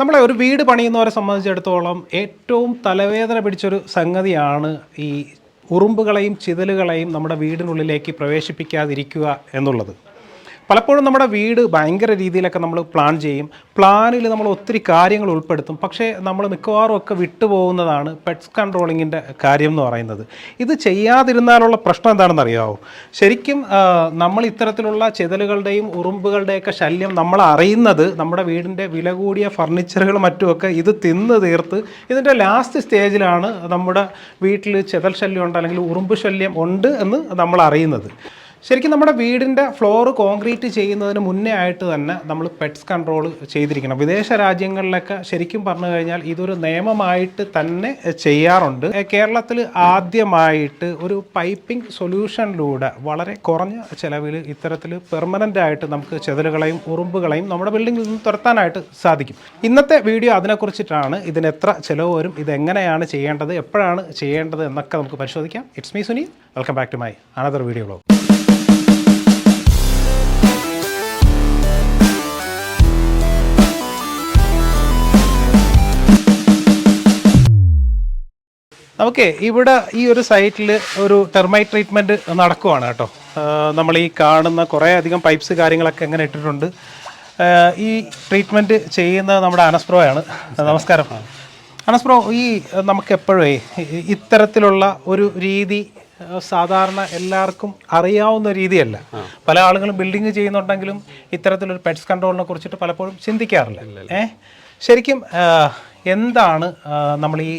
നമ്മളെ ഒരു വീട് പണിയുന്നവരെ സംബന്ധിച്ചിടത്തോളം ഏറ്റവും തലവേദന പിടിച്ചൊരു സംഗതിയാണ് ഈ ഉറുമ്പുകളെയും ചിതലുകളെയും നമ്മുടെ വീടിനുള്ളിലേക്ക് പ്രവേശിപ്പിക്കാതിരിക്കുക എന്നുള്ളത്. പലപ്പോഴും നമ്മുടെ വീട് ഭയങ്കര രീതിയിലൊക്കെ നമ്മൾ പ്ലാൻ ചെയ്യും. പ്ലാനിൽ നമ്മൾ ഒത്തിരി കാര്യങ്ങൾ ഉൾപ്പെടുത്തും. പക്ഷേ നമ്മൾ മിക്കവാറും ഒക്കെ വിട്ടുപോകുന്നതാണ് പെറ്റ്സ് കൺട്രോളിങ്ങിൻ്റെ കാര്യം എന്ന് പറയുന്നത്. ഇത് ചെയ്യാതിരുന്നാലുള്ള പ്രശ്നം എന്താണെന്ന് അറിയാമോ? ശരിക്കും നമ്മൾ ഇത്തരത്തിലുള്ള ചിതലുകളുടെയും ഉറുമ്പുകളുടെയൊക്കെ ശല്യം നമ്മൾ അറിയുന്നത് നമ്മുടെ വീടിൻ്റെ വില കൂടിയ ഫർണിച്ചറുകൾ മറ്റുമൊക്കെ ഇത് തിന്ന് തീർത്ത് ഇതിൻ്റെ ലാസ്റ്റ് സ്റ്റേജിലാണ് നമ്മുടെ വീട്ടിൽ ചിതൽ ശല്യം ഉണ്ട് അല്ലെങ്കിൽ ഉറുമ്പ് ശല്യം ഉണ്ട് എന്ന് നമ്മൾ അറിയുന്നത്. ശരിക്കും നമ്മുടെ വീടിൻ്റെ ഫ്ലോർ കോൺക്രീറ്റ് ചെയ്യുന്നതിന് മുന്നേ ആയിട്ട് തന്നെ നമ്മൾ പെറ്റ്സ് കൺട്രോൾ ചെയ്തിരിക്കണം. വിദേശ രാജ്യങ്ങളിലൊക്കെ ശരിക്കും പറഞ്ഞു കഴിഞ്ഞാൽ ഇതൊരു നിയമമായിട്ട് തന്നെ ചെയ്യാറുണ്ട്. കേരളത്തിൽ ആദ്യമായിട്ട് ഒരു പൈപ്പിംഗ് സൊല്യൂഷനിലൂടെ വളരെ കുറഞ്ഞ ചിലവിൽ ഇത്തരത്തിൽ പെർമനൻ്റ് ആയിട്ട് നമുക്ക് ചെതലുകളെയും ഉറുമ്പുകളെയും നമ്മുടെ ബിൽഡിങ്ങിൽ നിന്ന് തുരത്താനായിട്ട് സാധിക്കും. ഇന്നത്തെ വീഡിയോ അതിനെക്കുറിച്ചിട്ടാണ്. ഇതിന് എത്ര ചിലവ് വരും, ഇതെങ്ങനെയാണ് ചെയ്യേണ്ടത്, എപ്പോഴാണ് ചെയ്യേണ്ടത് എന്നൊക്കെ നമുക്ക് പരിശോധിക്കാം. It's me Suni, welcome back to my another video vlog. Okay, ഇവിടെ ഈ ഒരു സൈറ്റിൽ ഒരു ടെർമൈറ്റ് ട്രീറ്റ്മെൻറ്റ് നടക്കുവാണ് കേട്ടോ. നമ്മൾ ഈ കാണുന്ന കുറേ അധികം പൈപ്പ്സ് കാര്യങ്ങളൊക്കെ എങ്ങനെ ഇട്ടിട്ടുണ്ട്. ഈ ട്രീറ്റ്മെൻറ്റ് ചെയ്യുന്നത് നമ്മുടെ അനസ്പ്രോയാണ്. നമസ്കാരം അനസ്പ്രോ. ഈ നമുക്കെപ്പോഴേ ഇത്തരത്തിലുള്ള ഒരു രീതി സാധാരണ എല്ലാവർക്കും അറിയാവുന്ന രീതിയല്ല. പല ആളുകളും ബിൽഡിങ് ചെയ്യുന്നുണ്ടെങ്കിലും ഇത്തരത്തിലൊരു പെറ്റ്സ് കൺട്രോളിനെ കുറിച്ചിട്ട് പലപ്പോഴും ചിന്തിക്കാറില്ല. ശരിക്കും എന്താണ് നമ്മൾ ഈ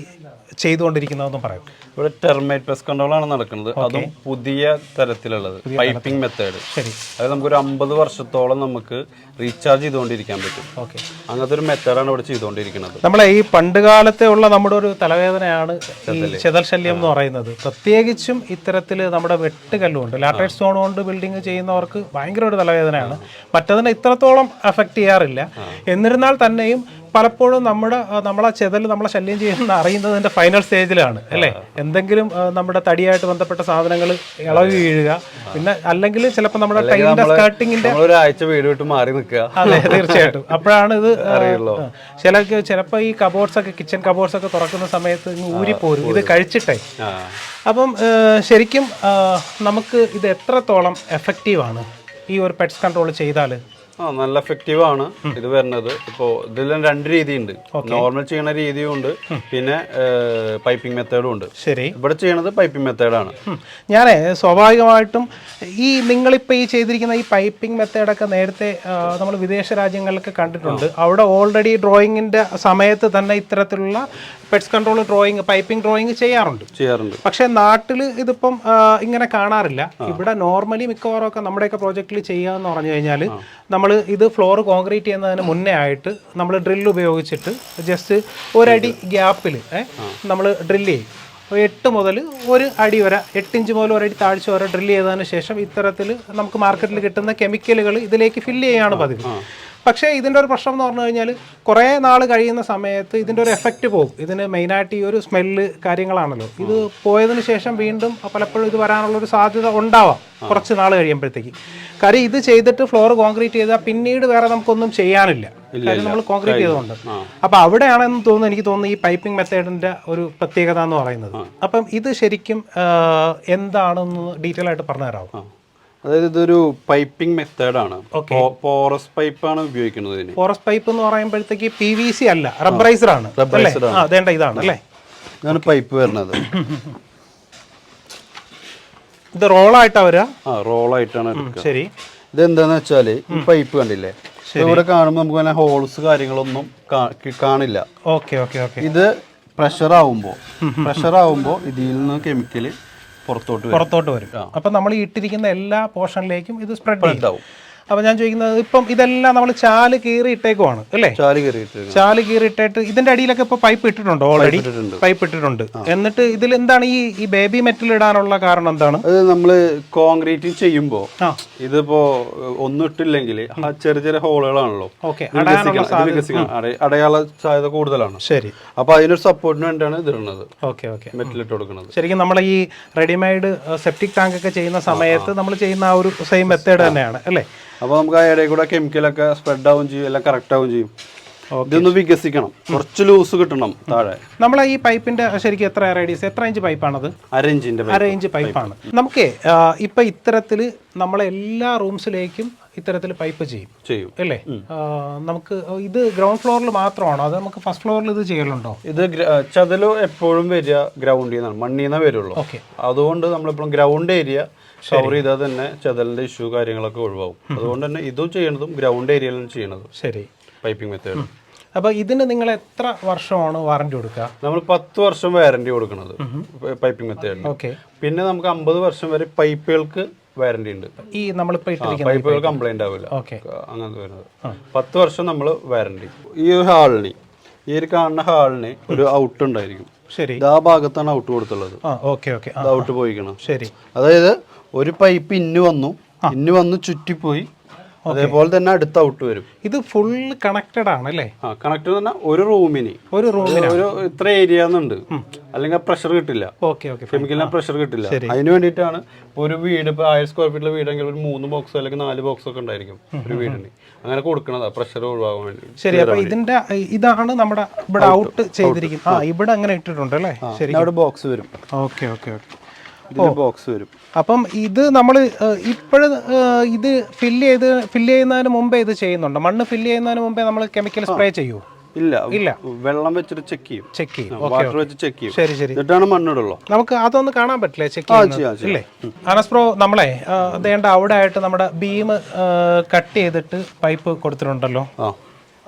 ചെയ്തുകൊണ്ടിരിക്കുന്നതെന്ന് പറയും. ഇവിടെ ടെർമൈറ്റ് പെസ്റ്റ് കൺട്രോൾ ആണ് നടക്കുന്നത്. അതും പുതിയ തരത്തിലുള്ളത് പൈപ്പിംഗ് മെത്തേഡ്. ശരി, അത് നമുക്കൊരു 50 വർഷത്തോളം നമുക്ക് റീചാർജ് ചെയ്തുകൊണ്ടിരിക്കാൻ പറ്റും. ഓക്കെ, അങ്ങനത്തെ ഒരു മെത്തേഡാണ് ഇവിടെ ചെയ്തുകൊണ്ടിരിക്കുന്നത്. നമ്മളെ ഈ പണ്ട് കാലത്തെ ഉള്ള നമ്മുടെ ഒരു തലവേദനയാണ് ഈ ചെതൽ ശല്യം എന്ന് പറയുന്നത്. പ്രത്യേകിച്ചും ഇത്തരത്തിൽ നമ്മുടെ വെട്ടുകല്ലുകൊണ്ട് ലാറ്ററൈറ്റ് സ്റ്റോൺ കൊണ്ട് ബിൽഡിംഗ് ചെയ്യുന്നവർക്ക് ഭയങ്കര ഒരു തലവേദനയാണ്. മറ്റതിനെ ഇത്രത്തോളം അഫക്റ്റ് ചെയ്യാറില്ല. എന്നിരുന്നാൽ തന്നെയും പലപ്പോഴും നമ്മളെ ചെതൽ നമ്മളെ ശല്യം ചെയ്യുന്ന അറിയുന്നതിൻ്റെ ഫൈനൽ സ്റ്റേജിലാണ് അല്ലേ. എന്തെങ്കിലും നമ്മുടെ തടിയായിട്ട് ബന്ധപ്പെട്ട സാധനങ്ങൾ ഇളകി വീഴുക, പിന്നെ അല്ലെങ്കിൽ ചിലപ്പോൾ നമ്മുടെ ടൈലിന്റെ സ്കർട്ടിങ്ങിന്റെ ഒരാഴ്ച വീട് വിട്ട് മാറി നിൽക്കുക. അതെ, തീർച്ചയായിട്ടും. അപ്പോഴാണ് ഇത് അറിയുള്ളൂ. ചിലപ്പോൾ ഈ കബോർഡ്സ് ഒക്കെ, കിച്ചൺ കബോർഡ്സ് ഒക്കെ തുറക്കുന്ന സമയത്ത് ഊരിപ്പോരും ഇത് കഴിച്ചിട്ടേ. അപ്പം ശരിക്കും നമുക്ക് ഇത് എത്രത്തോളം എഫക്റ്റീവാണ് ഈ ഒരു പെറ്റ്സ് കൺട്രോൾ ചെയ്താൽ? നല്ല എഫക്റ്റീവ് ആണ് ഇത് വരുന്നത്. ഇപ്പോൾ ഇതിലും 2 രീതിയുണ്ട്. നോർമൽ ചെയ്യുന്ന രീതിയും ഉണ്ട്, പിന്നെ പൈപ്പിംഗ് മെത്തേഡും ഉണ്ട്. ശരി, ഇവിടെ ചെയ്യണത് പൈപ്പിംഗ് മെത്തേഡാണ്. ഞാൻ സ്വാഭാവികമായിട്ടും ഈ നിങ്ങളിപ്പോൾ ഈ ചെയ്തിരിക്കുന്ന ഈ പൈപ്പിംഗ് മെത്തേഡൊക്കെ നേരത്തെ നമ്മൾ വിദേശ രാജ്യങ്ങളിലൊക്കെ കണ്ടിട്ടുണ്ട്. അവിടെ ഓൾറെഡി ഡ്രോയിങ്ങിൻ്റെ സമയത്ത് തന്നെ ഇത്തരത്തിലുള്ള pets control drawing, piping drawing ചെയ്യാറുണ്ട്. പക്ഷേ നാട്ടിൽ ഇതിപ്പം ഇങ്ങനെ കാണാറില്ല. ഇവിടെ നോർമലി മിക്കവാറും ഒക്കെ നമ്മുടെയൊക്കെ പ്രോജക്റ്റിൽ ചെയ്യാമെന്ന് പറഞ്ഞു കഴിഞ്ഞാൽ നമ്മൾ ഇത് ഫ്ലോർ കോൺക്രീറ്റ് ചെയ്യുന്നതിന് മുന്നേ ആയിട്ട് നമ്മൾ ഡ്രില്ല് ഉപയോഗിച്ചിട്ട് ജസ്റ്റ് ഒരടി ഗ്യാപ്പിൽ നമ്മൾ ഡ്രില്ല് ചെയ്യും. 8 മുതൽ 1 അടി വരെ, 8 ഇഞ്ച് മുതൽ 1 അടി താഴ്ച വരെ ഡ്രില്ല് ചെയ്തതിന് ശേഷം ഇത്തരത്തിൽ നമുക്ക് മാർക്കറ്റിൽ കിട്ടുന്ന കെമിക്കലുകൾ ഇതിലേക്ക് ഫില്ല് ചെയ്യുകയാണ് പതിവ്. പക്ഷേ ഇതിൻ്റെ ഒരു പ്രശ്നം എന്ന് പറഞ്ഞു കഴിഞ്ഞാൽ കുറേ നാൾ കഴിയുന്ന സമയത്ത് ഇതിൻ്റെ ഒരു എഫക്റ്റ് പോകും. ഇതിന് മെയിനായിട്ട് ഈ ഒരു സ്മെല്ല് കാര്യങ്ങളാണല്ലോ. ഇത് പോയതിന് ശേഷം വീണ്ടും പലപ്പോഴും ഇത് വരാനുള്ളൊരു സാധ്യത ഉണ്ടാവാം കുറച്ച് നാൾ കഴിയുമ്പോഴത്തേക്ക്. കാര്യം ഇത് ചെയ്തിട്ട് ഫ്ലോർ കോൺക്രീറ്റ് ചെയ്താൽ പിന്നീട് വേറെ നമുക്കൊന്നും ചെയ്യാനില്ല, കാര്യം നമ്മൾ കോൺക്രീറ്റ് ചെയ്തുകൊണ്ട്. അപ്പം അവിടെയാണെന്ന് തോന്നുന്നു, എനിക്ക് തോന്നുന്നു ഈ പൈപ്പിംഗ് മെത്തേഡിൻ്റെ ഒരു പ്രത്യേകത എന്ന് പറയുന്നത്. അപ്പം ഇത് ശരിക്കും എന്താണെന്ന് ഡീറ്റെയിൽ ആയിട്ട് പറഞ്ഞു തരാമോ? അതായത് ഇതൊരു പൈപ്പിംഗ് മെത്തേഡാണ്. പോറസ് പൈപ്പാണ് ഉപയോഗിക്കുന്നത്. പോറസ് പൈപ്പ് എന്ന് പറയുമ്പോഴത്തേക്ക് PVC അല്ല, റബ്ബറൈസർ ആണ്. ഇതാണ് അല്ലേ, ഇതാണ് പൈപ്പ് വരുന്നത്. ഇത് റോളായിട്ടാ വരിക? റോളായിട്ടാണ്. ശരി, ഇതെന്താന്ന് വെച്ചാല് ഈ പൈപ്പ് കണ്ടില്ലേ, ഇവിടെ കാണുമ്പോൾ നമുക്ക് അങ്ങനെ ഹോൾസ് കാര്യങ്ങളൊന്നും കാണില്ല. Okay okay okay. ഇത് പ്രഷർ ആവുമ്പോൾ ഇതിൽ നിന്ന് കെമിക്കല് പുറത്തോട്ട് വരും. അപ്പം നമ്മൾ ഇട്ടിരിക്കുന്ന എല്ലാ പോർഷനിലേക്കും ഇത് സ്പ്രെഡ് ചെയ്യും. അപ്പം ഞാൻ ചോദിക്കുന്നത്, ഇപ്പം ഇതെല്ലാം നമ്മൾ ചാല് കീറി ഇട്ടേക്കുവാണ് അല്ലേ? ചാല് കീറി ഇട്ടിട്ട് ഇതിന്റെ അടിയിലൊക്കെ ഇപ്പൊ പൈപ്പ് ഇട്ടിട്ടുണ്ടോ? ഓൾറെഡി പൈപ്പ് ഇട്ടിട്ടുണ്ട്. എന്നിട്ട് ഇതിൽ എന്താണ് ഈ ബേബി മെറ്റൽ ഇടാനുള്ള കാരണം എന്താണ്? അത് നമ്മള് കോൺക്രീറ്റ് ചെയ്യുമ്പോ ഇതിപ്പോ ഒന്നും ഇട്ടില്ലെങ്കിൽ ആ ചെറിയ ഹോളുകളാണല്ലോ, അടയാള സാധ്യത കൂടുതലാണ്. ശരി, അപ്പൊ അതിനൊരു സപ്പോർട്ടിന് വേണ്ടിയാണ് ഇത് ഇടുന്നത്. ഓക്കെ ഓക്കെ, മെറ്റൽ ഇട്ട് കൊടുക്കുന്നത്. ശരിക്കും നമ്മൾ ഈ റെഡിമെയ്ഡ് സെപ്റ്റിക് ടാങ്ക് ഒക്കെ ചെയ്യുന്ന സമയത്ത് നമ്മൾ ചെയ്യുന്ന ആ ഒരു സെയിം മെത്തേഡ് തന്നെയാണ് അല്ലേ? അപ്പോൾ നമുക്ക് ആ ഇടയിൽ കൂടെ കെമിക്കലൊക്കെ സ്പ്രെഡ് ആവുകയും ചെയ്യും, എല്ലാം കറക്റ്റ് ആവുകയും ചെയ്യും. ഇതൊന്ന് വികസിക്കണം, കുറച്ച് ലൂസ് കിട്ടണം താഴെ. നമ്മളെ ഈ പൈപ്പിന്റെ ശരിക്കും എത്ര റേഡിയസ്, എത്ര ഇഞ്ച് പൈപ്പാണത്? 1.5 ഇഞ്ച് പൈപ്പാണ്. നമുക്ക് ഇപ്പൊ ഇത്തരത്തില് നമ്മളെ എല്ലാ റൂംസിലേക്കും ഇത്തരത്തിൽ പൈപ്പ് ചെയ്യും അല്ലേ? നമുക്ക് ഇത് ഗ്രൗണ്ട് ഫ്ലോറിൽ മാത്രമാണോ, അത് നമുക്ക് ഫസ്റ്റ് ഫ്ലോറിൽ ഇത് ചെയ്യലുണ്ടോ? ഇത് ചതല് എപ്പോഴും വരിക ഗ്രൗണ്ടിൽ നിന്നാണ്, മണ്ണിൽ നിന്നേ വരുള്ളൂ. അതുകൊണ്ട് നമ്മളിപ്പോഴും ഗ്രൗണ്ട് ഏരിയ കവർ ചെയ്താൽ തന്നെ ചതലിന്റെ ഇഷ്യൂ കാര്യങ്ങളൊക്കെ ഒഴിവാകും. അതുകൊണ്ട് തന്നെ ഇതും ചെയ്യണതും ഗ്രൗണ്ട് ഏരിയയിലാണ് ചെയ്യണത്. ശരി, പൈപ്പിംഗ് മെത്തേഡ്. അപ്പൊ ഇതിന് നിങ്ങൾ എത്ര വർഷമാണ് വാറന്റി കൊടുക്കുക? നമ്മൾ 10 വർഷം വാറന്റി കൊടുക്കുന്നത് പൈപ്പിംഗ് മെത്തേഡിന്. പിന്നെ നമുക്ക് 50 വർഷം വരെ പൈപ്പുകൾക്ക് വാറന്റി ഉണ്ട്. ഈ നമ്മളിപ്പോ പൈപ്പുകൾ കംപ്ലൈന്റ് ആവില്ല, അങ്ങനത്തെ വരുന്നത്. 10 വർഷം നമ്മൾ വാറന്റി. ഈ ഒരു ഹാളിന്, ഈ ഒരു കാണുന്ന ഹാളിന് ഒരു ഔട്ട് ഉണ്ടായിരിക്കും. ശരി, ആ ഭാഗത്താണ് ഔട്ട് കൊടുത്തുള്ളത്. ഔട്ട് പോയിക്കണം. ശരി, അതായത് ഒരു പൈപ്പ് ഇന്ന് വന്നു ചുറ്റിപ്പോയി, അതേപോലെ തന്നെ അടുത്ത ഔട്ട് വരും. ഇത് ഫുൾ കണക്റ്റഡ് ആണ് അല്ലേ? കണക്റ്റഡ് പറഞ്ഞാൽ ഒരു റൂമിന് ഒരു ഇത്ര ഏരിയ എന്നുണ്ട്, അല്ലെങ്കിൽ പ്രഷർ കിട്ടില്ല, കെമിക്കലിന് പ്രഷർ കിട്ടില്ല. അതിന് വേണ്ടിയിട്ടാണ് ഒരു വീട് ഇപ്പൊ 1000 സ്ക്വയർ ഫീറ്റിലെ വീടെങ്കിൽ ഒരു 3 ബോക്സോ അല്ലെങ്കിൽ 4 ബോക്സോ ഒക്കെ ഉണ്ടായിരിക്കും ഒരു വീടിന്. അങ്ങനെ കൊടുക്കണതാ പ്രഷർ ഒഴിവാകാൻ വേണ്ടി. ശരി, അപ്പൊ ഇതിന്റെ ഇതാണ് നമ്മുടെ ഇവിടെ ഔട്ട് ചെയ്തിരിക്കുന്നത്. ഇവിടെ അങ്ങനെ ഇട്ടിട്ടുണ്ട് അല്ലേ? ശരി, അവിടെ ബോക്സ് വരും. ബോക്സ് വരും. അപ്പം ഇത് നമ്മൾ ഇപ്പോഴും ഇത് ഫില്ല് ചെയ്യുന്നതിന് മുമ്പേ ഇത് ചെയ്യുന്നുണ്ടോ? മണ്ണ് ഫില്ല് ചെയ്യുന്നതിന് മുമ്പേ നമ്മൾ കെമിക്കൽ സ്പ്രേ ചെയ്യുമോ? ഇല്ല, വെള്ളം വെച്ചിട്ട് ചെക്ക് ചെയ്യും, വാട്ടർ വെച്ച് ചെക്ക് ചെയ്യും. ശരി ശരി, എന്നിട്ടാണ് മണ്ണിടുള്ളൂ. നമുക്ക് അതൊന്ന് കാണാൻ പറ്റില്ലേ ചെക്ക് ചെയ്യുന്നത്? അനസ്പ്രോ നമ്മളെ അതേണ്ട അവിടെ ആയിട്ട് നമ്മുടെ ബീം കട്ട് ചെയ്തിട്ട് പൈപ്പ് കൊടുത്തിട്ടുണ്ടല്ലോ.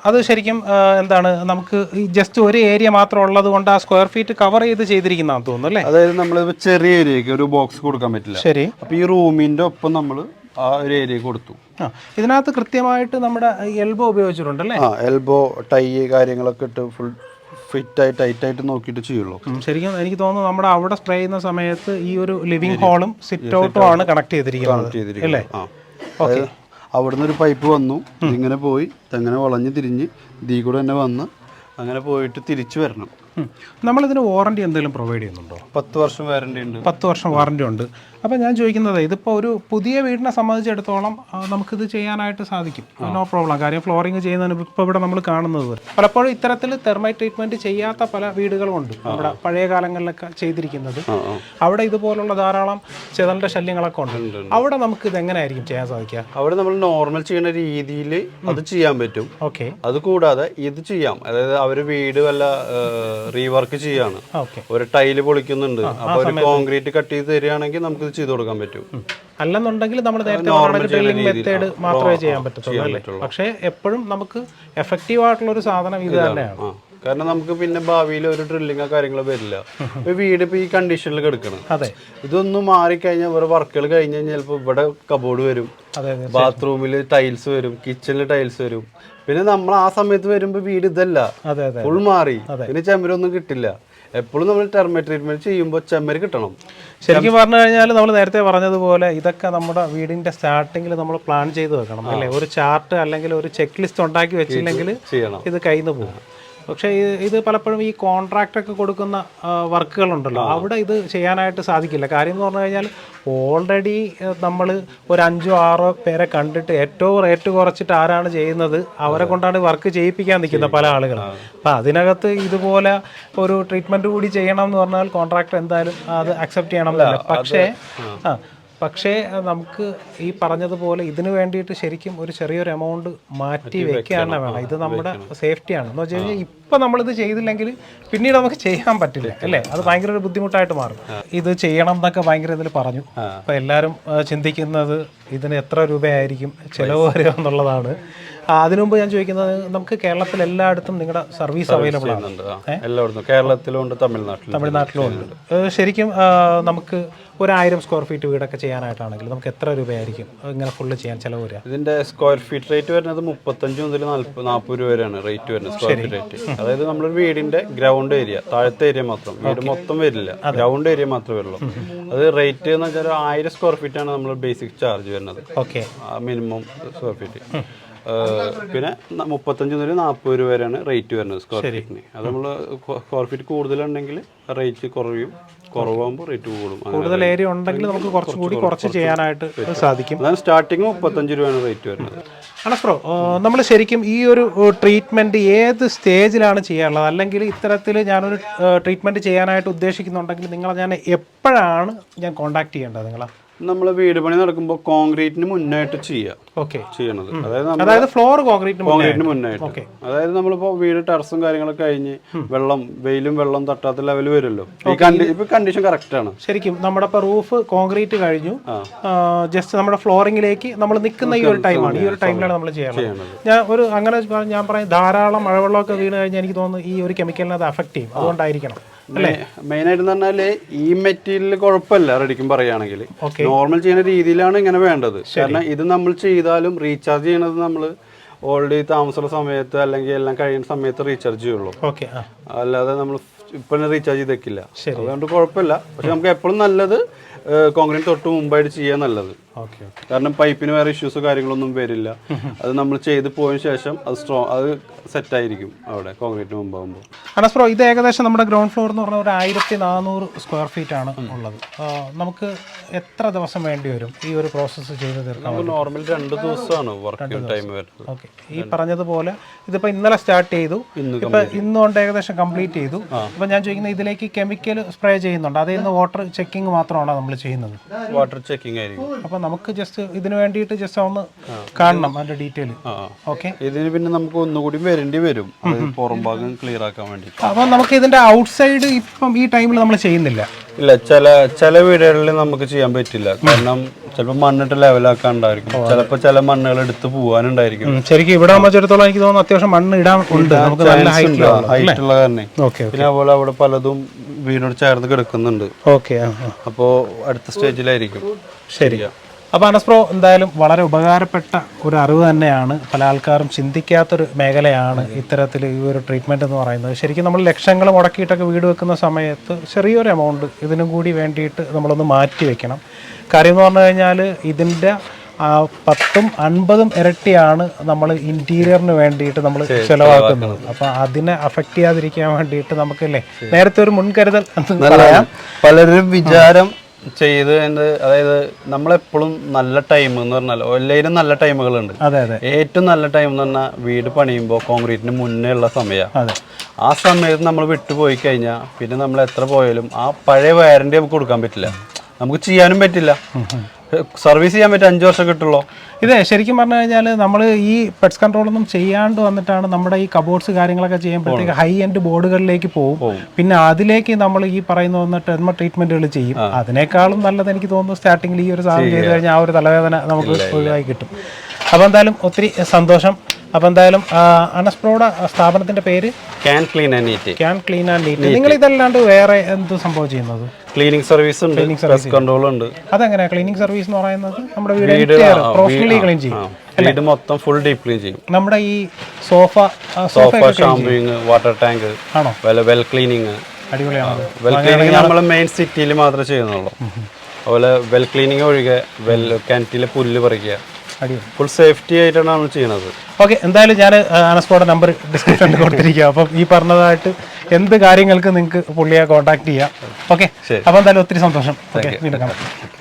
അത് ശരിക്കും എന്താണ്, നമുക്ക് ജസ്റ്റ് ഒരു ഏരിയ മാത്രം ഉള്ളത് കൊണ്ട് ആ സ്ക്വയർ ഫീറ്റ് കവർ ചെയ്തിരിക്കുന്നതാണെന്ന് തോന്നുന്നു അല്ലേ? അതായത് നമ്മൾ ചെറിയ ഏരിയക്ക് ഒരു ബോക്സ് കൊടുക്കാൻ പറ്റില്ല. ശരി, അപ്പൊ ഈ റൂമിന്റെ ഒപ്പം നമ്മൾ ആ ഒരു ഏരിയ കൊടുത്തു. ഇതിനകത്ത് കൃത്യമായിട്ട് നമ്മുടെ എൽബോ ഉപയോഗിച്ചിട്ടുണ്ടല്ലേ? എൽബോ ടൈ കാര്യങ്ങളൊക്കെ ഇട്ട് ഫുൾ ഫിറ്റായി ടൈറ്റായിട്ട് നോക്കിയിട്ട് ചെയ്യുള്ളൂ. ശരിക്കും എനിക്ക് തോന്നുന്നു നമ്മുടെ അവിടെ സ്പ്രേ ചെയ്യുന്ന സമയത്ത് ഈ ഒരു ലിവിംഗ് ഹാളും സിറ്റ് ഔട്ടും ആണ് കണക്ട് ചെയ്തിരിക്കുന്നത് അല്ലേ? അവിടുന്ന് ഒരു പൈപ്പ് വന്നു, ഇങ്ങനെ പോയി അങ്ങനെ വളഞ്ഞ് തിരിഞ്ഞ് ഇതിൽ കൂടെ തന്നെ വന്ന് അങ്ങനെ പോയിട്ട് തിരിച്ചു വരണം. നമ്മളിതിന് വാറണ്ടി എന്തെങ്കിലും പ്രൊവൈഡ് ചെയ്യുന്നുണ്ടോ? 10 വർഷം വാറണ്ടി ഉണ്ട്. 10 വർഷം വാറണ്ടി ഉണ്ട്. അപ്പോൾ ഞാൻ ചോദിക്കുന്നത്, ഇതിപ്പോൾ ഒരു പുതിയ വീടിനെ സംബന്ധിച്ചിടത്തോളം നമുക്കിത് ചെയ്യാനായിട്ട് സാധിക്കും, നോ പ്രോബ്ലം. കാര്യം ഫ്ലോറിങ് ചെയ്യുന്നതിന് ഇപ്പോൾ ഇവിടെ നമ്മൾ കാണുന്നത് പലപ്പോഴും ഇത്തരത്തിൽ തെർമൈറ്റ് ട്രീറ്റ്മെൻറ്റ് ചെയ്യാത്ത പല വീടുകളുമുണ്ട് നമ്മുടെ പഴയ കാലങ്ങളിലൊക്കെ ചെയ്തിരിക്കുന്നത്. അവിടെ ഇതുപോലുള്ള ധാരാളം ചെതലിൻ്റെ ശല്യങ്ങളൊക്കെ ഉണ്ട്. അവിടെ നമുക്ക് ഇത് എങ്ങനെയായിരിക്കും ചെയ്യാൻ സാധിക്കുക? അവിടെ നമ്മൾ നോർമൽ ചെയ്യുന്ന രീതിയിൽ അത് ചെയ്യാൻ പറ്റും. ഓക്കെ, അത് കൂടാതെ ഇത് ചെയ്യാം. അതായത് അവർ വീട് വല്ല റീവർക്ക് ചെയ്യാണ്, ഒരു ടൈല് പൊളിക്കുന്നുണ്ട്, അപ്പൊ ഒരു കോൺക്രീറ്റ് കട്ട് ചെയ്ത് തരികയാണെങ്കിൽ നമുക്ക് ചെയ്ത് കൊടുക്കാൻ പറ്റും. അല്ലെന്നുണ്ടെങ്കിൽ നമ്മൾ നേരത്തെ ഡ്രില്ലിംഗ് മെത്തേഡ് മാത്രമേ ചെയ്യാൻ പറ്റത്തുള്ളൂ. പക്ഷേ എപ്പോഴും നമുക്ക് എഫക്റ്റീവ് ആയിട്ടുള്ള ഒരു സാധനം ഇത് തന്നെയാണ്. കാരണം നമുക്ക് പിന്നെ ഭാവിയിൽ ഒരു ഡ്രില്ലിങ്ങോ കാര്യങ്ങളോ വരില്ല. ഒരു വീട് ഇപ്പൊ ഈ കണ്ടീഷനിൽ കിടക്കണം. അതെ, ഇതൊന്നും മാറിക്കഴിഞ്ഞാൽ വേറെ വർക്കുകൾ കഴിഞ്ഞ് കഴിഞ്ഞാൽ ചിലപ്പോൾ ഇവിടെ കബോർഡ് വരും, ബാത്റൂമിൽ ടൈൽസ് വരും, കിച്ചണിൽ ടൈൽസ് വരും. പിന്നെ നമ്മൾ ആ സമയത്ത് വരുമ്പോൾ വീട് ഇതല്ല, ഫുൾ മാറി. പിന്നെ ചെമ്മരൊന്നും കിട്ടില്ല. എപ്പോഴും നമ്മൾ ടെർമൈറ്റ് ട്രീറ്റ്മെന്റ് ചെയ്യുമ്പോൾ ചെമ്മര് കിട്ടണം. ശരിക്കും പറഞ്ഞു കഴിഞ്ഞാൽ നമ്മൾ നേരത്തെ പറഞ്ഞതുപോലെ ഇതൊക്കെ നമ്മുടെ വീടിന്റെ സ്റ്റാർട്ടിങ്ങിൽ നമ്മൾ പ്ലാൻ ചെയ്ത് വെക്കണം അല്ലേ? ഒരു ചാർട്ട് അല്ലെങ്കിൽ ഒരു ചെക്ക് ലിസ്റ്റ് ഉണ്ടാക്കി വെച്ചില്ലെങ്കിൽ ഇത് കയ്യിൽ നിന്ന് പോകും. പക്ഷേ ഇത് പലപ്പോഴും ഈ കോൺട്രാക്റ്റൊക്കെ കൊടുക്കുന്ന വർക്കുകളുണ്ടല്ലോ, അവിടെ ഇത് ചെയ്യാനായിട്ട് സാധിക്കില്ല. കാര്യം എന്ന് പറഞ്ഞു കഴിഞ്ഞാൽ ഓൾറെഡി നമ്മൾ ഒരു 5-6 പേരെ കണ്ടിട്ട് ഏറ്റവും റേറ്റ് കുറച്ചിട്ട് ആരാണ് ചെയ്യുന്നത് അവരെ കൊണ്ടാണ് വർക്ക് ചെയ്യിപ്പിക്കാൻ നിൽക്കുന്ന പല ആളുകളും. അപ്പം അതിനകത്ത് ഇതുപോലെ ഒരു ട്രീറ്റ്മെൻറ്റ് കൂടി ചെയ്യണം എന്ന് പറഞ്ഞാൽ കോൺട്രാക്ടർ എന്തായാലും അത് അക്സെപ്റ്റ് ചെയ്യണം എന്നല്ല. പക്ഷേ നമുക്ക് ഈ പറഞ്ഞതുപോലെ ഇതിനു വേണ്ടിയിട്ട് ശരിക്കും ഒരു ചെറിയൊരു എമൗണ്ട് മാറ്റി വെക്കുകയാണ് വേണം. ഇത് നമ്മുടെ സേഫ്റ്റിയാണ് എന്ന് വെച്ച് കഴിഞ്ഞാൽ ഇപ്പം നമ്മളിത് ചെയ്തില്ലെങ്കിൽ പിന്നീട് നമുക്ക് ചെയ്യാൻ പറ്റില്ല അല്ലേ? അത് ഭയങ്കര ഒരു ബുദ്ധിമുട്ടായിട്ട് മാറും. ഇത് ചെയ്യണം എന്നൊക്കെ ഭയങ്കര ഇതിൽ പറഞ്ഞു. അപ്പം എല്ലാവരും ചിന്തിക്കുന്നത് ഇതിന് എത്ര രൂപയായിരിക്കും ചിലവ് വരിക എന്നുള്ളതാണ്. അതിനു മുമ്പ് ഞാൻ ചോദിക്കുന്നത്, നമുക്ക് കേരളത്തിൽ എല്ലായിടത്തും നിങ്ങളുടെ സർവീസ് അവൈലബിൾ ആണ്? എല്ലായിടത്തും, കേരളത്തിലും ഉണ്ട്, തമിഴ്നാട്ടിലും ഉണ്ട്. ശരിക്കും നമുക്ക് 1000 സ്ക്വയർ ഫീറ്റ് വീടൊക്കെ ചെയ്യാനായിട്ടാണെങ്കിൽ നമുക്ക് എത്ര രൂപയായിരിക്കും ഇങ്ങനെ ഫുള്ള് ചെയ്യാൻ ചിലവ് വരിക? ഇതിന്റെ സ്ക്വയർ ഫീറ്റ് റേറ്റ് വരുന്നത് 35 മുതൽ 40 രൂപ വരെയാണ് റേറ്റ് വരുന്നത്, സ്ക്വയർ ഫീറ്റ് റേറ്റ്. അതായത് നമ്മളൊരു വീടിന്റെ ഗ്രൗണ്ട് ഏരിയ, താഴത്തെ ഏരിയ മാത്രം, വീട് മൊത്തം വരില്ല, ഗ്രൗണ്ട് ഏരിയ മാത്രമേ വരുള്ളൂ. അത് റേറ്റ് എന്ന് വെച്ചാൽ 1000 സ്ക്വയർ ഫീറ്റ് ആണ് നമ്മൾ ബേസിക് ചാർജ് വരുന്നത്. Okay, minimum square feet. പിന്നെ 35 മുതൽ 40 രൂപ വരെയാണ് റേറ്റ് വരുന്നത് സ്ക്വയർ ഫീറ്റിന്. അത് നമ്മൾ സ്ക്വയർ ഫീറ്റ് കൂടുതലുണ്ടെങ്കിൽ റേറ്റ് കുറയും, കുറവാകുമ്പോൾ റേറ്റ് കൂടും. കൂടുതൽ ഏരിയ ഉണ്ടെങ്കിൽ നമുക്ക് കുറച്ചും കൂടി കുറച്ച് ചെയ്യാനായിട്ട് സാധിക്കും. അതാണ് സ്റ്റാർട്ടിങ് 35 രൂപയാണ് റേറ്റ് വരുന്നത്. അനസ് ബ്രോ, നമ്മൾ ശരിക്കും ഈ ഒരു ട്രീറ്റ്മെൻറ്റ് ഏത് സ്റ്റേജിലാണ് ചെയ്യാനുള്ളത്? അല്ലെങ്കിൽ ഇത്തരത്തിൽ ഞാനൊരു ട്രീറ്റ്മെൻറ്റ് ചെയ്യാനായിട്ട് ഉദ്ദേശിക്കുന്നുണ്ടെങ്കിൽ നിങ്ങളെ ഞാൻ എപ്പോഴാണ് ഞാൻ കോൺടാക്ട് ചെയ്യേണ്ടത്? നിങ്ങളെ നമ്മൾ വീട് പണി നടക്കുമ്പോൾ കോൺക്രീറ്റിന് മുന്നായിട്ട് ചെയ്യണത്. അതായത് ഫ്ലോർ കോൺക്രീറ്റിന് മുന്നായിട്ട്. അതായത് നമ്മളിപ്പോ വീട് ടെറസും കാര്യങ്ങളൊക്കെ കഴിഞ്ഞ് വെയിലും വെള്ളം തട്ടാത്ത ലെവൽ വരുമല്ലോ. ഇപ്പൊ കണ്ടീഷൻ കറക്റ്റ് ആണ്. ശരിക്കും നമ്മുടെ ഇപ്പൊ റൂഫ് കോൺക്രീറ്റ് കഴിഞ്ഞു, ജസ്റ്റ് നമ്മുടെ ഫ്ലോറിംഗിലേക്ക് നമ്മൾ നിൽക്കുന്ന ഈ ഒരു ടൈമാണ്, ഈ ഒരു ടൈമിലാണ് നമ്മൾ ചെയ്യണം. ഞാൻ പറയാം, ധാരാളം മഴവെള്ളമൊക്കെ വീണ് കഴിഞ്ഞാൽ എനിക്ക് തോന്നുന്നു ഈ ഒരു കെമിക്കലിനെ അത് അഫക്ട് ചെയ്യും. അതുകൊണ്ടായിരിക്കണം മെയിനായിട്ട് പറഞ്ഞാല് ഈ മെറ്റീരിയൽ കുഴപ്പമില്ല. റെഡിക്കും പറയുകയാണെങ്കിൽ നോർമൽ ചെയ്യുന്ന രീതിയിലാണ് ഇങ്ങനെ വേണ്ടത്. കാരണം ഇത് നമ്മൾ ചെയ്താലും റീചാർജ് ചെയ്യണത് നമ്മൾ ഓൾറെഡി താമസമുള്ള സമയത്ത് അല്ലെങ്കിൽ എല്ലാം കഴിയുന്ന സമയത്ത് റീചാർജ് ചെയ്യുള്ളൂ. അല്ലാതെ നമ്മൾ ഇപ്പം റീചാർജ് ചെയ്തേക്കില്ല. അതുകൊണ്ട് കുഴപ്പമില്ല. പക്ഷെ നമുക്ക് എപ്പോഴും നല്ലത് കോൺക്രീറ്റ് തൊട്ട് മുമ്പായിട്ട് ചെയ്യാൻ നല്ലത്. കാരണം പൈപ്പിന് വേറെ ഇഷ്യൂസോ കാര്യങ്ങളൊന്നും വരില്ല. അത് നമ്മൾ ചെയ്ത് പോയതിനു ശേഷം അത് സെറ്റ് ആയിരിക്കും അവിടെ കോൺക്രീറ്റിന് മുമ്പാകുമ്പോൾ. അനസ് ബ്രോ, ഇത് ഏകദേശം നമ്മുടെ ഗ്രൗണ്ട് ഫ്ലോർ എന്ന് പറഞ്ഞാൽ ഒരു 1400 സ്ക്വയർ ഫീറ്റ് ആണ് ഉള്ളത്. നമുക്ക് എത്ര ദിവസം വേണ്ടി വരും ഈ ഒരു പ്രോസസ്സ് ചെയ്ത് തീർക്കാൻ? നോർമൽ 2 ദിവസമാണ് വർക്ക് ടൈം വരുന്നത്. ഓക്കെ, ഈ പറഞ്ഞതുപോലെ ഇതിപ്പോൾ ഇന്നലെ സ്റ്റാർട്ട് ചെയ്തു, ഇപ്പം ഇന്നുകൊണ്ട് ഏകദേശം കംപ്ലീറ്റ് ചെയ്തു. അപ്പം ഞാൻ ചോദിക്കുന്നത്, ഇതിലേക്ക് കെമിക്കൽ സ്പ്രേ ചെയ്യുന്നുണ്ട്, അതിൽ നിന്ന് വാട്ടർ ചെക്കിങ് മാത്രമാണ് നമ്മൾ ചെയ്യുന്നത്? വാട്ടർ ചെക്കിങ് ആയിരിക്കും. അപ്പം നമുക്ക് ജസ്റ്റ് ഇതിന് വേണ്ടിയിട്ട് ജസ്റ്റ് ഒന്ന് കാണണം അതിന്റെ ഡീറ്റെയിൽ. ഓക്കെ, ഇതിന് പിന്നെ നമുക്ക് ഒന്നുകൂടി വരേണ്ടി വരും പുറം ഭാഗം ക്ലിയർ ആക്കാൻ വേണ്ടി. അപ്പം നമുക്ക് ഇതിന്റെ ഔട്ട്സൈഡ് ഇപ്പം ഈ ടൈമിൽ നമ്മൾ ചെയ്യുന്നില്ല. ഇല്ല, ചില വീടുകളിൽ നമുക്ക് ചെയ്യാൻ പറ്റില്ല. കാരണം ചിലപ്പോൾ മണ്ണിട്ട് ലെവലാക്കാണ്ടായിരിക്കും, ചിലപ്പോൾ ചില മണ്ണുകൾ എടുത്ത് പോകാനുണ്ടായിരിക്കും. ശരിക്കും ഇവിടെ സംബന്ധിച്ചിടത്തോളം എനിക്ക് തോന്നുന്നു അത്യാവശ്യം മണ്ണ് ഇടാൻ ഉണ്ട്, ഹൈറ്റ് ഉള്ള കാരണം. പിന്നെ അതുപോലെ അവിടെ പലതും വീടിനോട് ചേർന്ന് കിടക്കുന്നുണ്ട്. ഓക്കെ, അപ്പോൾ അടുത്ത സ്റ്റേജിലായിരിക്കും. ശരിയാ. അപ്പോൾ അനസ് ബ്രോ, എന്തായാലും വളരെ ഉപകാരപ്പെട്ട ഒരു അറിവ് തന്നെയാണ്. പല ആൾക്കാരും ചിന്തിക്കാത്തൊരു മേഖലയാണ് ഇത്തരത്തിൽ ഈ ഒരു ട്രീറ്റ്മെൻറ്റ് എന്ന് പറയുന്നത്. ശരിക്കും നമ്മൾ ലക്ഷങ്ങൾ മുടക്കിയിട്ടൊക്കെ വീട് വെക്കുന്ന സമയത്ത് ചെറിയൊരു എമൗണ്ട് ഇതിനും കൂടി വേണ്ടിയിട്ട് നമ്മളൊന്ന് മാറ്റി വെക്കണം. കാര്യം എന്ന് പറഞ്ഞു കഴിഞ്ഞാൽ ഇതിൻ്റെ 10ഉം 50ഉം ഇരട്ടിയാണ് നമ്മൾ ഇൻറ്റീരിയറിന് വേണ്ടിയിട്ട് നമ്മൾ ചിലവാക്കുന്നത്. അപ്പോൾ അതിനെ അഫക്റ്റ് ചെയ്യാതിരിക്കാൻ വേണ്ടിയിട്ട് നമുക്കല്ലേ നേരത്തെ ഒരു മുൻകരുതൽ പറയാം. പലരും വിചാരം ചെയ്ത് അതായത് നമ്മളെപ്പോഴും നല്ല ടൈം എന്ന് പറഞ്ഞാൽ എല്ലാവരും നല്ല ടൈമുകളുണ്ട്. ഏറ്റവും നല്ല ടൈം എന്ന് പറഞ്ഞാൽ വീട് പണിയുമ്പോൾ കോൺക്രീറ്റിന് മുന്നേ ഉള്ള സമയമാണ്. ആ സമയത്ത് നമ്മൾ വിട്ടുപോയി കഴിഞ്ഞാൽ പിന്നെ നമ്മൾ എത്ര പോയാലും ആ പഴയ വാറണ്ടി നമുക്ക് കൊടുക്കാൻ പറ്റില്ല, നമുക്ക് ചെയ്യാനും പറ്റില്ല. സർവീസ് ചെയ്യാൻ പറ്റും 5 വർഷം കിട്ടുള്ളൂ. ഇതേ ശരിക്കും പറഞ്ഞു കഴിഞ്ഞാൽ നമ്മൾ ഈ പെറ്റ്സ് കൺട്രോളൊന്നും ചെയ്യാണ്ട് വന്നിട്ടാണ് നമ്മുടെ ഈ കബോർഡ്സ് കാര്യങ്ങളൊക്കെ ചെയ്യുമ്പോഴത്തേക്ക് ഹൈ എൻഡ് ബോർഡുകളിലേക്ക് പോകും. പിന്നെ അതിലേക്ക് നമ്മൾ ഈ പറയുന്ന ടെർമൈറ്റ് ട്രീറ്റ്മെന്റുകൾ ചെയ്യും. അതിനേക്കാളും നല്ലത് എനിക്ക് തോന്നുന്നു സ്റ്റാർട്ടിങ്ങിൽ ഈ ഒരു സാധനം ചെയ്ത് കഴിഞ്ഞാൽ ആ ഒരു തലവേദന നമുക്ക് ഒഴിവായി കിട്ടും. അപ്പോൾ എന്തായാലും ഒത്തിരി സന്തോഷം. അപ്പോൾ എന്തായാലും അനസ് ബ്രോയുടെ സ്ഥാപനത്തിന്റെ പേര് ക്യാൻ ക്ലീൻ ആൻഡ് നീറ്റ്. നിങ്ങൾ ഇതല്ലാണ്ട് വേറെ എന്ത് സംഭവം ചെയ്യുന്നത്? ക്ലീനിങ് സർവീസ് ഉണ്ട്, പെസ്റ്റ് കൺട്രോൾ ഉണ്ട്. അതെങ്ങനെയാ ക്ലീനിങ് സർവീസ് എന്ന് പറയുന്നത്? നമ്മുടെ വീട് പ്രൊഫഷണലി ക്ലീൻ ചെയ്യും, വീട് മൊത്തം ഫുൾ ഡീപ് ക്ലീൻ ചെയ്യും. നമ്മുടെ ഈ സോഫ ഷാംപൂയിങ്, വാട്ടർ ടാങ്ക് ആണോ? Well cleaning. അടിപൊളിയാണ്. വെൽ ക്ലീനിങ് നമ്മൾ മെയിൻ സിറ്റിയിൽ മാത്രമേ ചെയ്യുന്നുള്ളൂ. അതുപോലെ വെൽ ക്ലീനിങ് ഒഴികെ കിണറ്റിലെ പുല്ല് പറിക്കുക, ഫുൾ സേഫ്റ്റി ആയിട്ടാണ് നമ്മൾ ചെയ്യുന്നത്. ഓക്കെ, എന്തായാലും ഞാൻ അനസ് ബ്രോയുടെ നമ്പർ ഡിസ്ക്രിപ്ഷനിൽ കൊടുത്തിരിക്കുക. അപ്പം ഈ പറഞ്ഞതായിട്ട് എന്ത് കാര്യങ്ങൾക്ക് നിങ്ങൾക്ക് പുള്ളിയെ കോൺടാക്ട് ചെയ്യാം. ഓക്കെ, അപ്പോൾ എന്തായാലും ഒത്തിരി സന്തോഷം. ഓക്കെ, വീണ്ടും കാണാം.